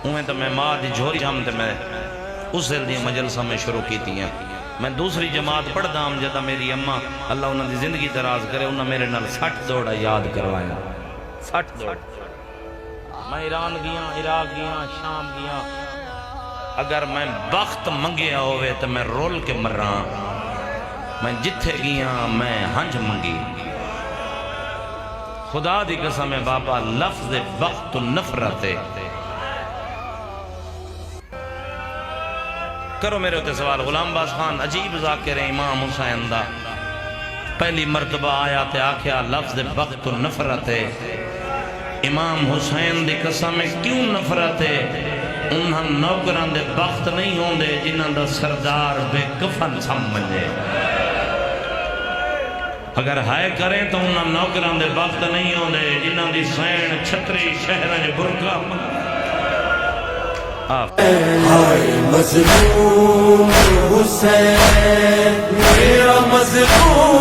اوہیں تو میں ماں دی جھولی جام تے میں اس دل دی مجلسہ میں شروع کی تیاں میں دوسری جماعت پڑھ دام جدا میری اماں اللہ انہوں دی زندگی دراز کرے انہوں میرے نال 60 دوڑا یاد کروایا 60 دوڑا میں ایران گیا عراق گیا شام گیا اگر میں وقت منگیا ہوئے تو میں رول کے مران میں جتھے گیا میں ہنج منگی خدا دی قسم ہے بابا لفظ وقت نفرت ہے کرو میرے ہوتے سوال غلام باز خان عجیب ذاکر امام حسین دا پہلی مرتبہ آیا تے آکھیا لفظ وقت نفرت ہے امام حسین دی قسم کیوں نفرت ہے انہاں نوکران دے وقت نہیں ہوں دے جنہاں دا سردار بے کفن سمجھے اگر ہائے کریں تو انہاں نوکران دے وقت نہیں ہوں دے جنہاں دی سین چھتری شہران برکا ہائے مظلوم حسین میرا مظلوم